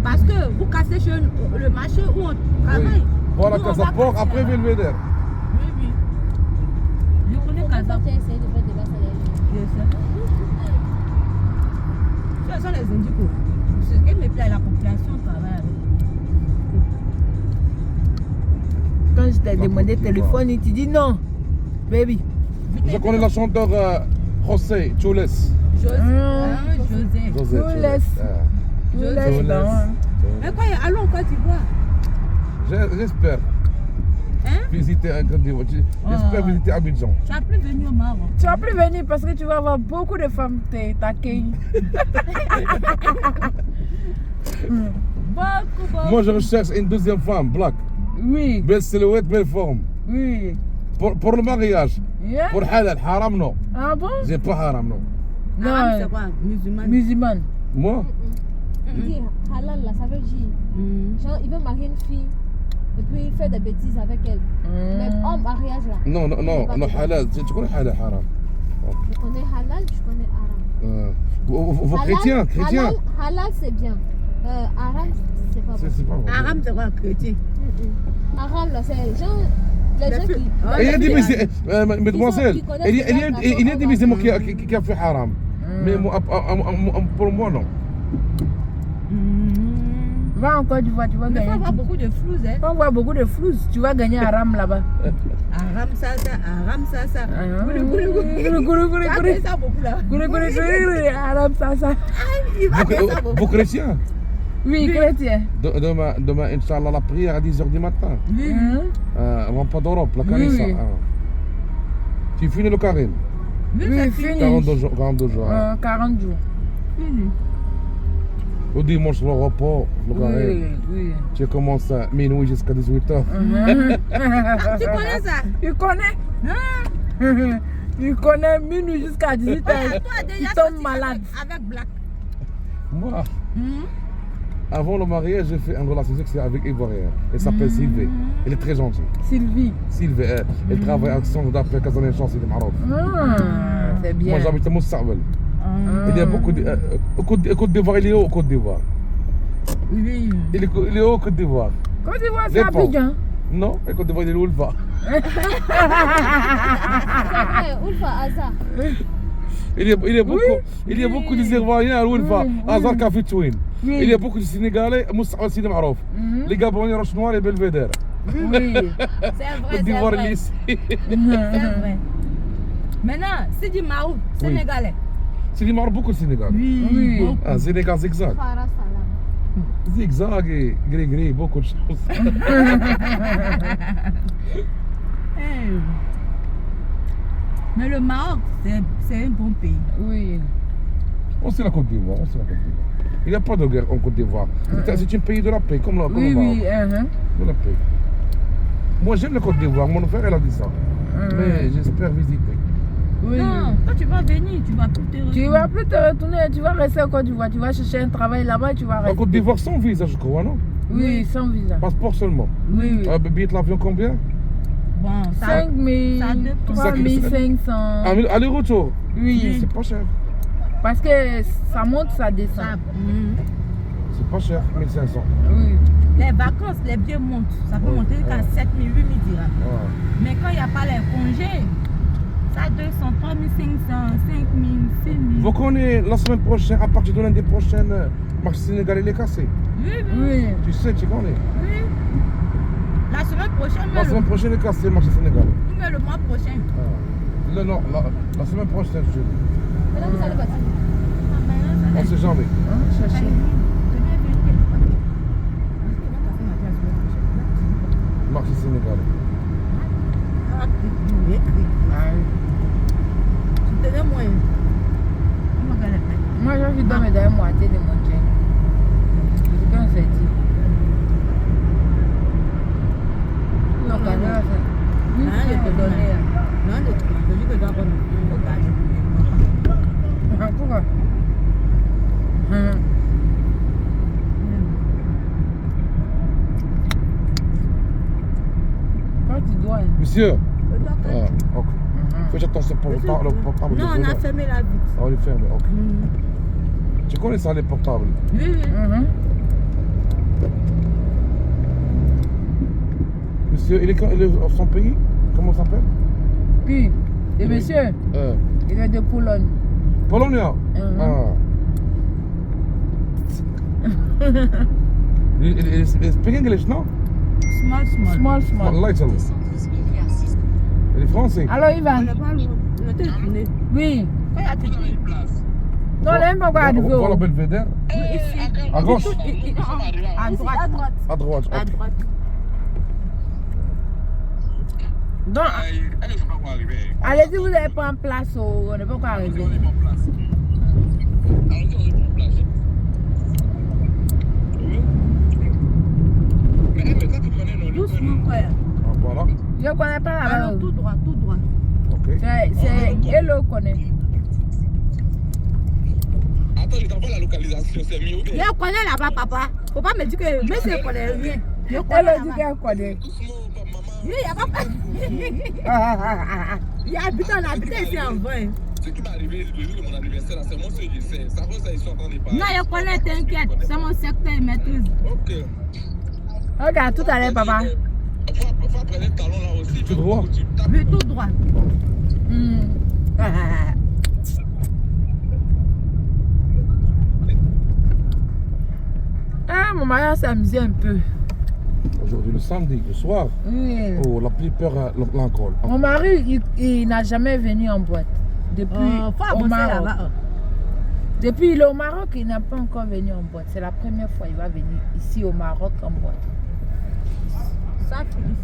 Parce que vous cassez sur le marché où on travaille. Oui. Voilà Casa Port, après Belvédère. Oui, oui. Je connais Casa. Tu as essayé de faire des basses à la Je sais. Ce sont les indicaux. C'est ce qui me plaît, la population travaille avec. Quand je t'ai demandé le téléphone, il te dit non. Baby. Je connais la chanteuse José Chules. José. José Chules. José. Mais quand allons en Côte d'Ivoire. J'espère Hein? visiter un Côte d'Ivoire. J'espère visiter Abidjan. Tu as plus venu au Maroc. Tu vas plus venir parce que tu vas avoir beaucoup de femmes t'accueillir. Beaucoup. Moi, je recherche une deuxième femme, black. Oui, Belle silhouette, belle forme. oui. Pour le mariage. Yeah? Pour halal, haram, non. Ah bon? J'ai pas haram, non. Arabe, c'est Non, quoi? Musulman. musulmane. Moi Il dit halal là, ça veut dire. Genre, il veut marier une fille et puis faire des bêtises avec elle. Mais en mariage là. Non, non, halal. Tu connais halal, haram. Je connais halal, je connais haram. Vos Halal, chrétiens. Halal c'est bien. Haram, c'est pas bon. C'est pas bon. Arabe, c'est quoi? Chrétien. Haram là, c'est genre. Les gens qui. Il y a des musulmans, mademoiselle, qui connaissent il y a les des musulmans qui ont fait haram. Mais pour moi, non. Va en Côte d'Ivoire, tu vas Mais il faut gagner. avoir beaucoup de flous, hein. Va voir beaucoup de flous, tu vas gagner un ram là-bas. Aram ça. Gourou, gourou, gourou, Tu as gourou. fait ça beaucoup là. Gourou, gourou, gourou, aram ça. Il va faire ça beaucoup. Vos chrétiens. Oui, chrétien. Demain, Inch'Allah, la prière à 10h du matin. Oui. Rampa d'Europe, la Oui, Canissa. oui. Tu finis le carême. Oui, Oui, c'est fini. 42 jours. 40 jours. fini. Au dimanche, le repos, le carême. Oui. Tu commences à minuit jusqu'à 18h. Ah, tu connais ça? Tu connais? Hein? Tu connais minuit jusqu'à 18h. Ouais, toi, déjà, Tu tombes sorti malade. Avec Black. Moi, avant le mariage, j'ai fait une relation sexuelle avec Ivoirienne. Elle s'appelle Sylvie. Elle est très gentille. Sylvie. Sylvie, elle travaille à Centre d'appel Casané Chance de Maroc. C'est bien. Moi, j'habite à Moussabel. Il y a beaucoup de. Côte d'Ivoire, il est au Côte d'Ivoire. Oui. Il est au Côte d'Ivoire. Côte d'Ivoire, c'est Dépend. Abidjan. Non, le Côte d'Ivoire, il est où le va? C'est vrai, Ulfa Azar. Il y a beaucoup de Ivoiriens à Oulfa, Azar Café Twin. Oui. Il y a beaucoup de Sénégalais, Moussabel Sidi Marouf. Les Gabonais, Roche Noire et Belvédère. Oui. C'est vrai, Côte d'Ivoire, il est ici. C'est vrai. Maintenant, c'est du Maroc, sénégalais. Sidi Marouf, beaucoup de Sénégalais. Oui. beaucoup. Ah, Sénégal zigzag. Farah Salam. Zigzag et gris, beaucoup de choses. Hey. Mais le Maroc, c'est un bon pays. Oui. On sait la Côte d'Ivoire, Il n'y a pas de guerre en Côte d'Ivoire. C'est un pays de la paix, comme le Maroc. Oui. De la paix. Moi, j'aime la Côte d'Ivoire. Mon frère, elle a dit ça. Mais j'espère visiter. Oui. Non, quand tu vas venir, tu vas plus te retourner. Tu vas plus te retourner, tu vas rester en Côte d'Ivoire. Tu vas chercher un travail là-bas et tu vas En rester. Côte d'Ivoire, sans visa, je crois, non? Oui, sans visa. Passeport seulement. Oui. Billet de l'avion, combien? Bon, ça, 5 000, ça dépend. 3 500. Aller-retour. Oui. C'est pas cher. Parce que ça monte, ça descend. ça, C'est pas cher, 1500. Oui. les vacances, les billets montent. Ça peut monter jusqu'à 7 000, 8 000 dirhams. Mais quand il n'y a pas les congés, ça 200, 3 500, 5 000, 6 000. Vous connaissez la semaine prochaine, à partir de lundi prochain, le marché sénégalais il est cassé. Oui. Oui. Tu sais, tu connais. Oui. La semaine prochaine, La semaine prochaine, il est cassé le marché sénégalais. mais le mois prochain. Non, la semaine prochaine, je... Maintenant, vous allez passer. on sait jamais. Chercher. Marché sénégalais. Tu te donnes moins. Moi, j'ai envie de me donner moitié de mon jean. C'est comme ça dit. Non, quand même. Oui, je te donner. Non, je dis que je dois prendre le gars. Pourquoi? Quand tu dois. Monsieur, Je dois prendre. ok. Faites attention pour le portable. Non, on a fermé la vitre. On est fermé, ok. Tu connais ça, les portables? Oui. monsieur, il est son pays? Comment ça s'appelle? Puis, le monsieur, il est de Pologne. Polonia? Ah. Il speak English, non? Small. Little. Il est français. Alors il va. On n'a pas le téléphone. Oui. Quand il y a tout Non, on n'est même pas encore arrivé. Voilà Belvédère. ici. À gauche? À droite. À droite. À droite. Donc, allez-y, vous allez prendre place. On n'est pas encore arrivé. Doucement, quoi. Ah, voilà. Je ne connais pas la Alors, langue. tout droit. Ok. C'est Hello connaît. Attends, je t'envoie la localisation, c'est mieux. Je connais là-bas, papa. Faut pas me dire que même si je connais rien. Je connais Hello dit là-bas. qu'elle connaît. Doucement, maman. Il y a pas. Il y a habitant, on a habité ici en vrai. Ce qui m'est arrivé le jour de mon anniversaire, là, c'est mon seul je sais. Ça va, ça, ils sont en train de parler. Non, je connais, t'inquiète. C'est mon secteur, il maîtrise. Ok. Regarde, tout à l'heure, papa. Faut prendre le talon là aussi. Tout droit. Mais tout droit. Ah, mon mari s'est amusé un peu. Aujourd'hui, le samedi, le soir. Oui. Oh, la plus peur, l'alcool. Mon mari, il n'a jamais venu en boîte. Depuis Faut au avancer Maroc. là-bas. Depuis il est au Maroc, il n'a pas encore venu en boîte. C'est la première fois qu'il va venir ici au Maroc en boîte. Ça,